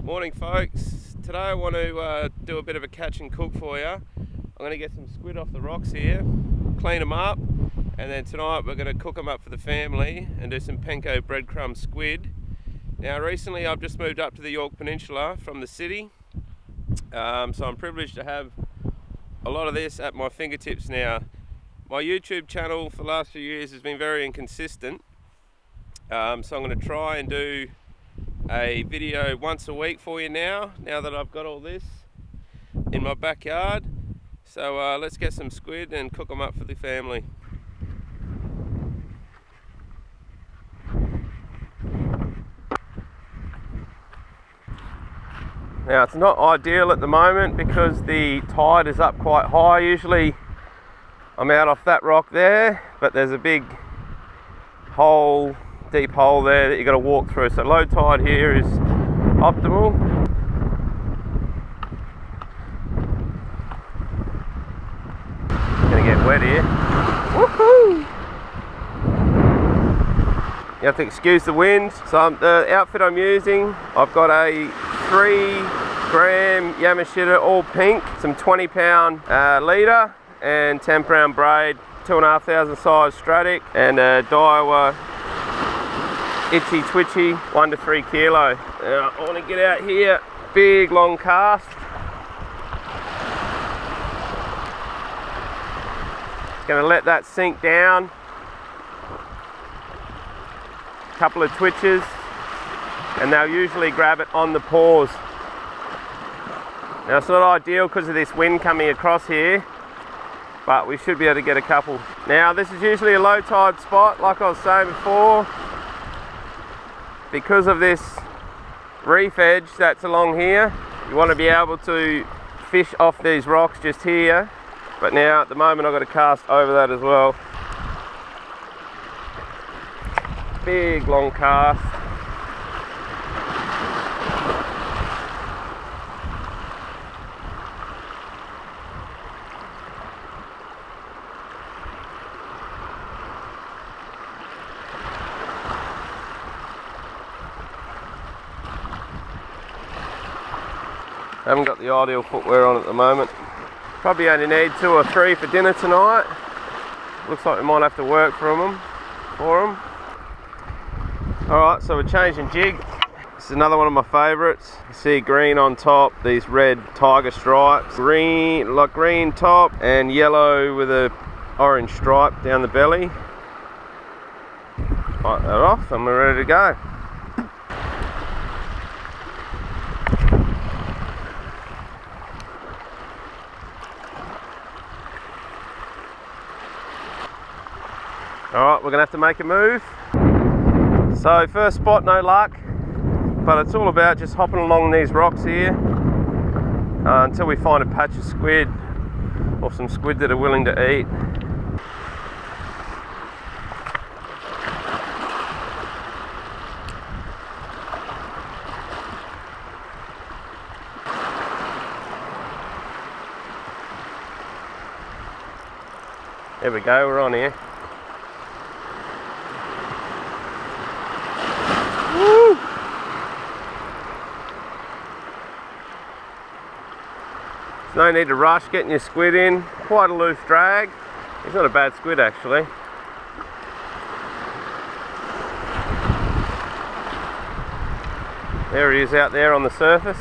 Morning folks, today I want to do a bit of a catch and cook for you. I'm going to get some squid off the rocks here, clean them up, and then tonight we're going to cook them up for the family and do some panko breadcrumb squid. Now recently I've just moved up to the York Peninsula from the city, so I'm privileged to have a lot of this at my fingertips now. My YouTube channel for the last few years has been very inconsistent, so I'm going to try and do a video once a week for you now that I've got all this in my backyard. So let's get some squid and cook them up for the family. Now it's not ideal at the moment because the tide is up quite high. Usually I'm out off that rock there, but there's a big hole, deep hole there that you got to walk through, so low tide here is optimal. Gonna get wet here. Woohoo! You have to excuse the wind. So the outfit I'm using, I've got a 3-gram Yamashita all pink, some 20-pound leader and 10-pound braid, 2,500 size Stratic, and a Daiwa itchy twitchy 1 to 3 kilo. Now I want to get out here, big long cast. Just going to let that sink down. A couple of twitches, and they'll usually grab it on the paws. Now it's not ideal because of this wind coming across here, but we should be able to get a couple. Now this is usually a low tide spot, like I was saying before. Because of this reef edge that's along here, you want to be able to fish off these rocks just here. But now at the moment I've got to cast over that as well. Big long cast. I haven't got the ideal footwear on at the moment. Probably only need 2 or 3 for dinner tonight. Looks like we might have to work for them. Alright, so we're changing jig. This is another one of my favourites. You see green on top, these red tiger stripes. Green top and yellow with a orange stripe down the belly. Bite that off and we're ready to go. Alright, we're going to have to make a move. So first spot, no luck, but it's all about just hopping along these rocks here until we find a patch of squid or some squid that are willing to eat. There we go, we're on here. Woo! There's no need to rush getting your squid in. Quite a loose drag. He's not a bad squid actually. There he is out there on the surface.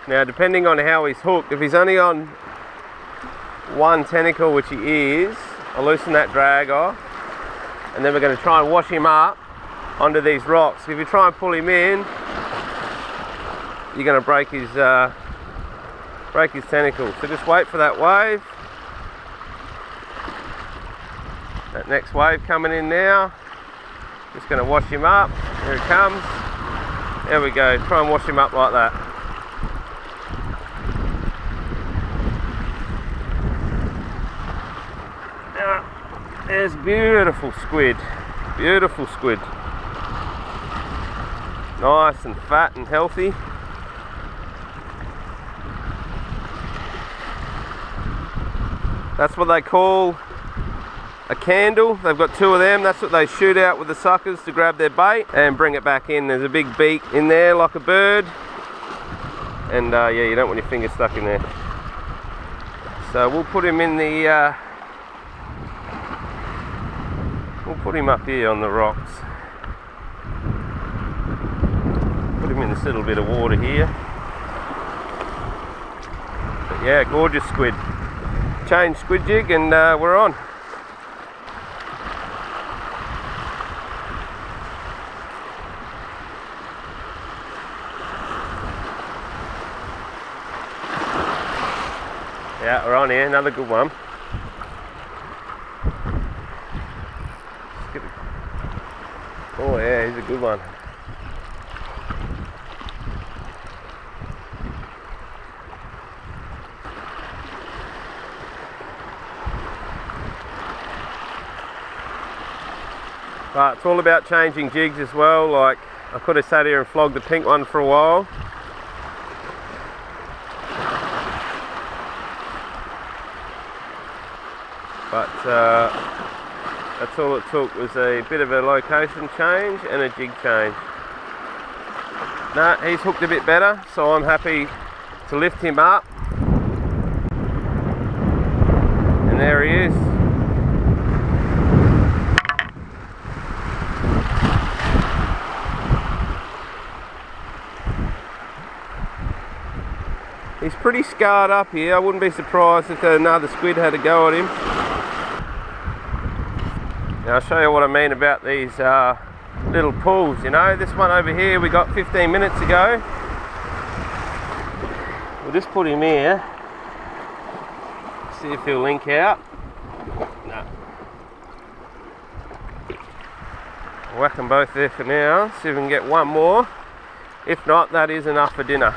Now depending on how he's hooked, if he's only on one tentacle, which he is, I'll loosen that drag off, and then we're going to try and wash him up onto these rocks. If you try and pull him in, you're going to break his tentacles. So just wait for that wave. That next wave coming in now. Just going to wash him up. Here it comes. There we go. Try and wash him up like that. There's beautiful squid. Beautiful squid. Nice and fat and healthy. That's what they call a candle. They've got 2 of them. That's what they shoot out with the suckers to grab their bait and bring it back in. There's a big beak in there like a bird. And yeah, you don't want your finger stuck in there. So we'll put him in the... we'll put him up here on the rocks. Put him in this little bit of water here. But yeah, gorgeous squid. Change squid jig and we're on. Yeah, we're on here, another good one. Oh yeah, he's a good one. But it's all about changing jigs as well. Like, I could have sat here and flogged the pink one for a while. But that's all it took, was a bit of a location change and a jig change. No, he's hooked a bit better, so I'm happy to lift him up. And there he is. He's pretty scarred up here. I wouldn't be surprised if another squid had a go at him. Now I'll show you what I mean about these little pools, you know. This one over here we got 15 minutes ago. We'll just put him here. See if he'll link out. No. Whack them both there for now. See if we can get one more. If not, that is enough for dinner.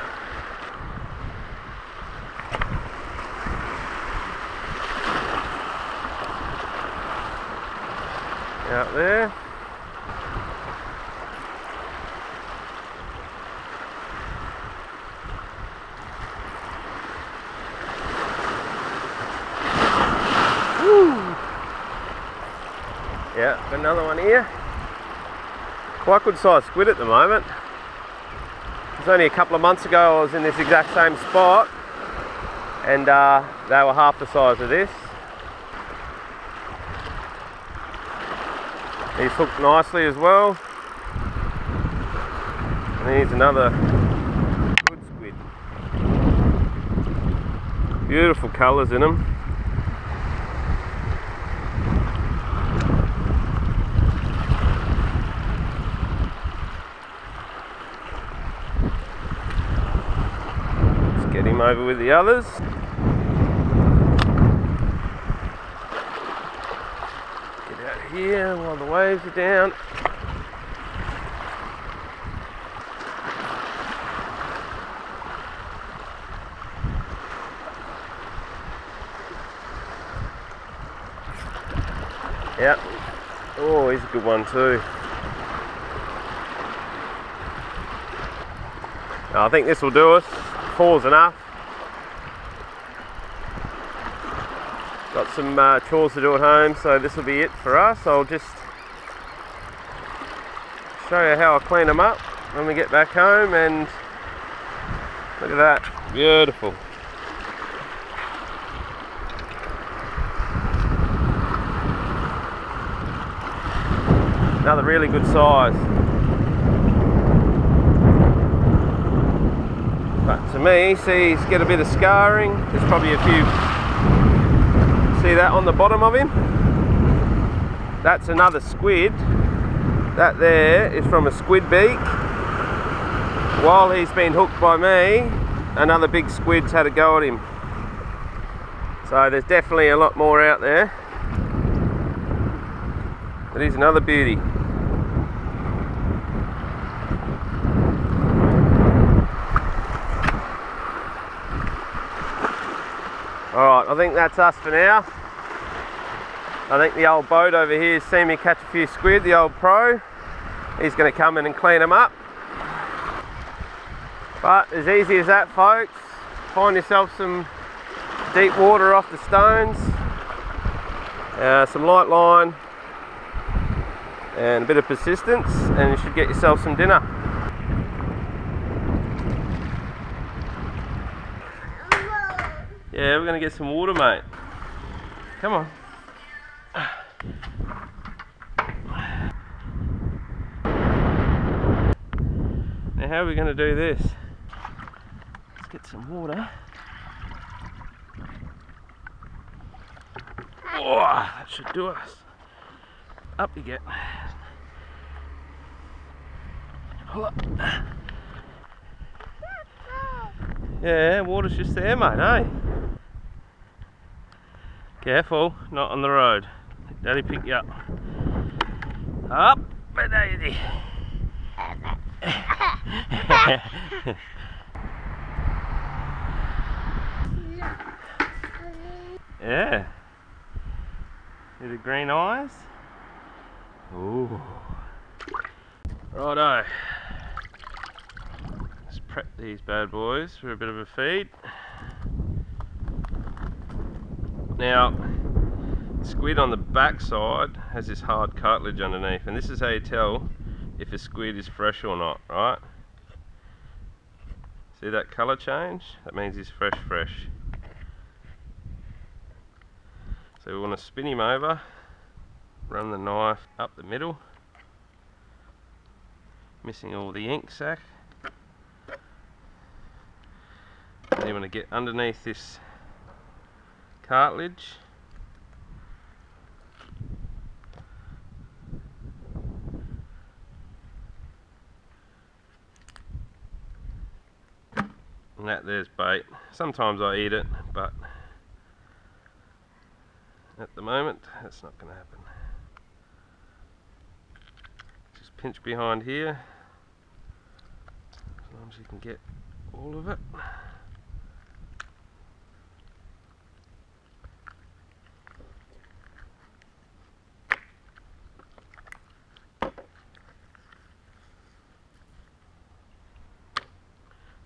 Out there. Woo. Yeah, got another one here. Quite good sized squid at the moment. It was only a couple of months ago I was in this exact same spot and they were half the size of this. He's hooked nicely as well. And here's another good squid. Beautiful colours in them. Let's get him over with the others. Here while the waves are down. Yep. Oh, he's a good one too. I think this will do us. 4's enough. Got some chores to do at home, so this will be it for us. I'll just show you how I clean them up when we get back home, and look at that, beautiful. Another really good size. But to me, see, he's got a bit of scarring. There's probably a few. See that on the bottom of him? That's another squid. That there is from a squid beak. While he's been hooked by me, another big squid's had a go at him. So there's definitely a lot more out there. But he's another beauty. Alright, I think that's us for now. I think the old boat over here has seen me catch a few squid, the old pro. He's going to come in and clean them up. But as easy as that, folks. Find yourself some deep water off the stones. Some light line and a bit of persistence, and you should get yourself some dinner. Yeah, we're going to get some water, mate. Come on. Now how are we going to do this? Let's get some water. Oh, that should do us. Up you get. Yeah, water's just there, mate, eh? Careful, not on the road. Daddy pick you up. Up, Daddy. Yeah. See the green eyes? Ooh. Righto. Let's prep these bad boys for a bit of a feed. Now, squid on the back side has this hard cartilage underneath, and this is how you tell if a squid is fresh or not, right? See that colour change? That means he's fresh. So we want to spin him over, run the knife up the middle, missing all the ink sac. And you want to get underneath this cartilage. And that there's bait. Sometimes I eat it, but at the moment that's not going to happen. Just pinch behind here, as long as you can get all of it.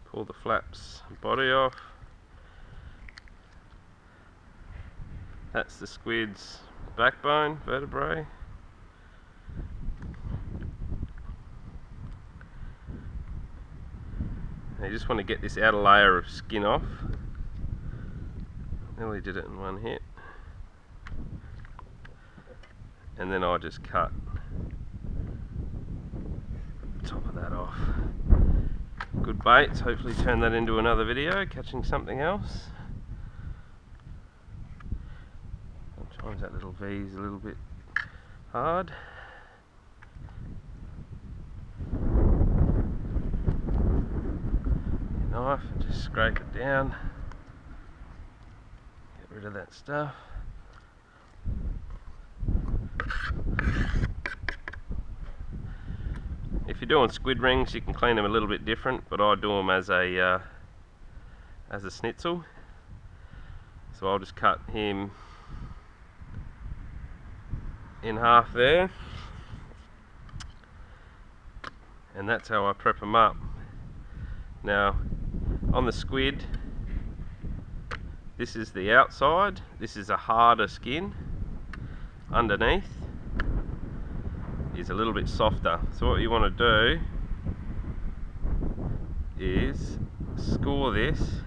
Pull the flaps and body off. That's the squid's backbone, vertebrae. Now you just want to get this outer layer of skin off. Nearly did it in one hit. And then I just cut the top of that off. Good baits, hopefully turn that into another video, catching something else. Sometimes that little V is a little bit hard. Knife and just scrape it down. Get rid of that stuff. If you're doing squid rings, you can clean them a little bit different, but I do them as a schnitzel. So I'll just cut him in half there, and that's how I prep them up. Now, on the squid, this is the outside. This is a harder skin. Underneath is a little bit softer. So what you want to do is score this,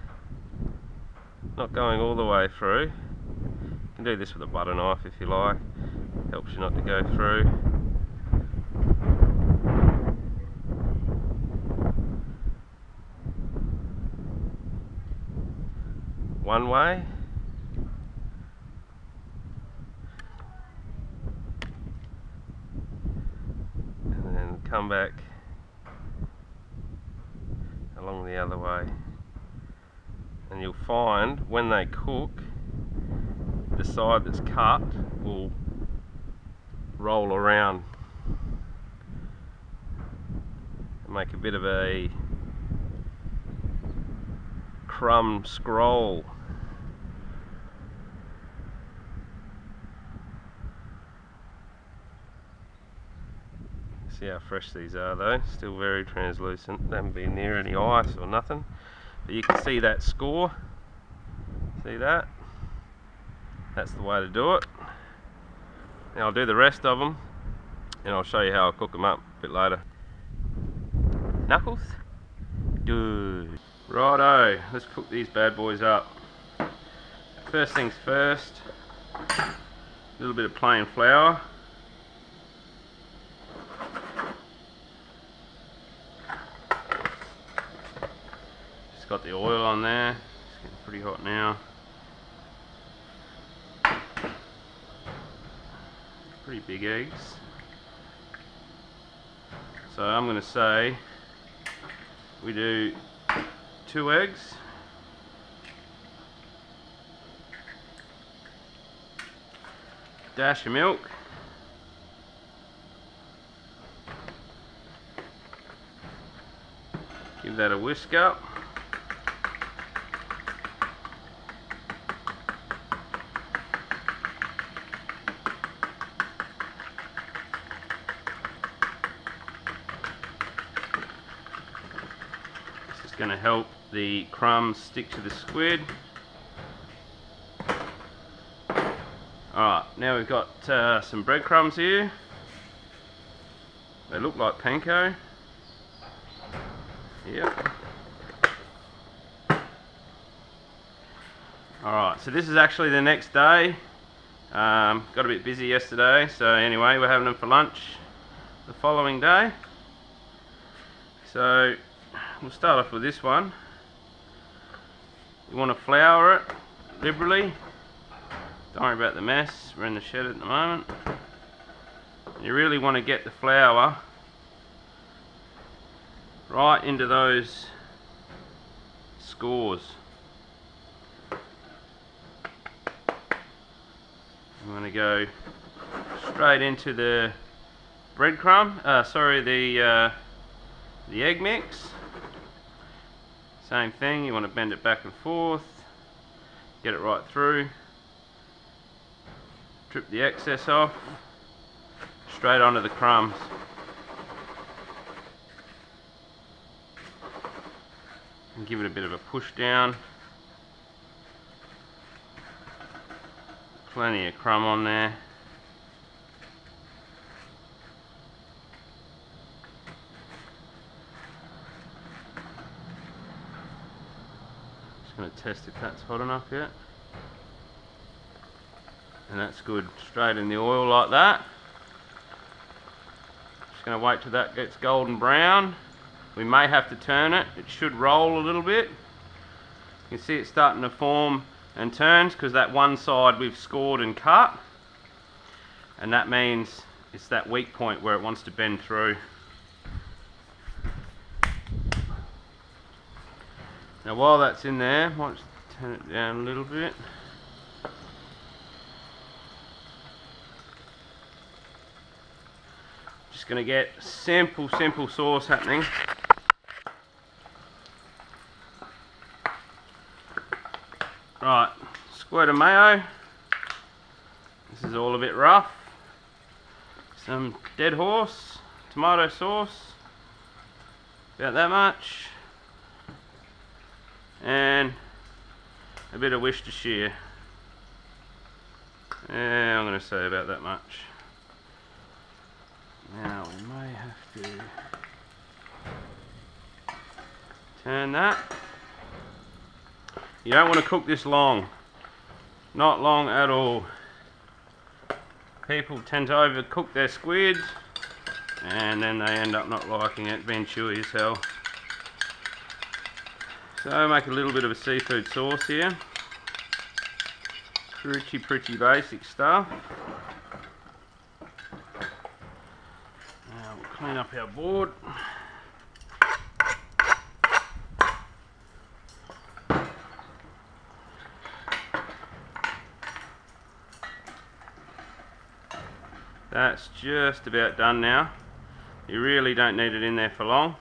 not going all the way through. You can do this with a butter knife if you like. Helps you not to go through. One way. And then come back along the other way. And you'll find when they cook, the side that's cut will roll around and make a bit of a crumb scroll. See how fresh these are though, still very translucent, they haven't been near any ice or nothing, but you can see that score. See that? That's the way to do it. Now I'll do the rest of them and I'll show you how I cook them up a bit later. Knuckles? Dude. Righto, let's cook these bad boys up. First things first, a little bit of plain flour. Just got the oil on there, it's getting pretty hot now. Pretty big eggs. So I'm going to say we do 2 eggs. Dash of milk. Give that a whisk up. This is going to help the crumbs stick to the squid. Alright, now we've got some breadcrumbs here. They look like panko. Yep. Alright, so this is actually the next day. Got a bit busy yesterday, so anyway, we're having them for lunch the following day. So we'll start off with this one. You want to flour it liberally. Don't worry about the mess, we're in the shed at the moment. You really want to get the flour right into those scores. I'm going to go straight into the breadcrumb, the egg mix. Same thing, you want to bend it back and forth, get it right through. Strip the excess off, straight onto the crumbs. And give it a bit of a push down. Plenty of crumb on there. Just going to test if that's hot enough yet. And that's good, straight in the oil like that. Just going to wait till that gets golden brown. We may have to turn it, it should roll a little bit. You can see it's starting to form and turns because that one side we've scored and cut. And that means it's that weak point where it wants to bend through. Now while that's in there, I might just turn it down a little bit. Just going to get simple sauce happening. Right, squirt of mayo. This is all a bit rough. Some dead horse, tomato sauce, about that much, and a bit of Worcestershire. Yeah, I'm going to say about that much. Now we may have to turn that. You don't want to cook this long, not long at all. People tend to overcook their squid and then they end up not liking it, being chewy as hell. So make a little bit of a seafood sauce here. Pretty basic stuff. Now we'll clean up our board. That's just about done now. You really don't need it in there for long.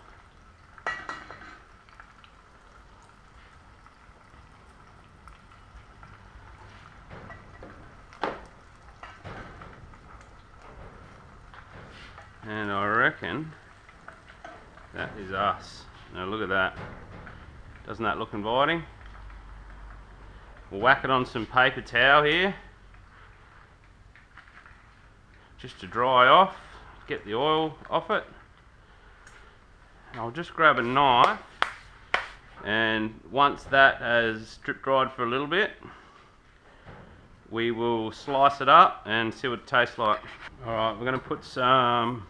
And I reckon that is us. Now look at that. Doesn't that look inviting? We'll whack it on some paper towel here. just to dry off, get the oil off it. And I'll just grab a knife, and once that has strip dried for a little bit, we will slice it up and see what it tastes like. Alright, we're going to put some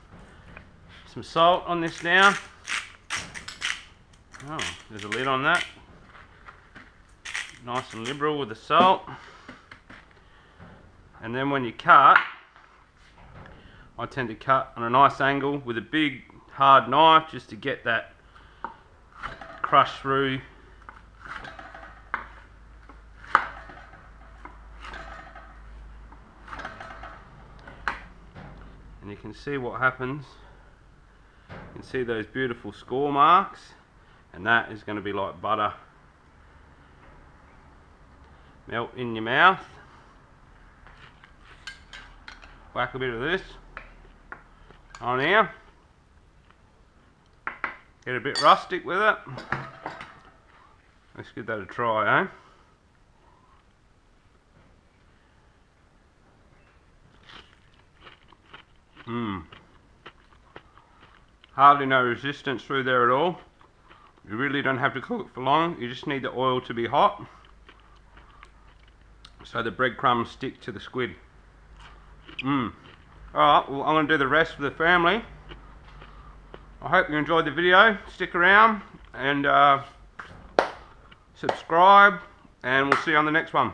salt on this now. Oh, there's a lid on that. Nice and liberal with the salt. And then when you cut, I tend to cut on a nice angle with a big hard knife just to get that crush through. And you can see what happens. You can see those beautiful score marks, and that is going to be like butter. Melt in your mouth. Whack a bit of this on here. Get a bit rustic with it. Let's give that a try, eh? Hardly no resistance through there at all. You really don't have to cook it for long. You just need the oil to be hot so the breadcrumbs stick to the squid. Alright, well, I'm going to do the rest for the family. I hope you enjoyed the video. Stick around and subscribe, and we'll see you on the next one.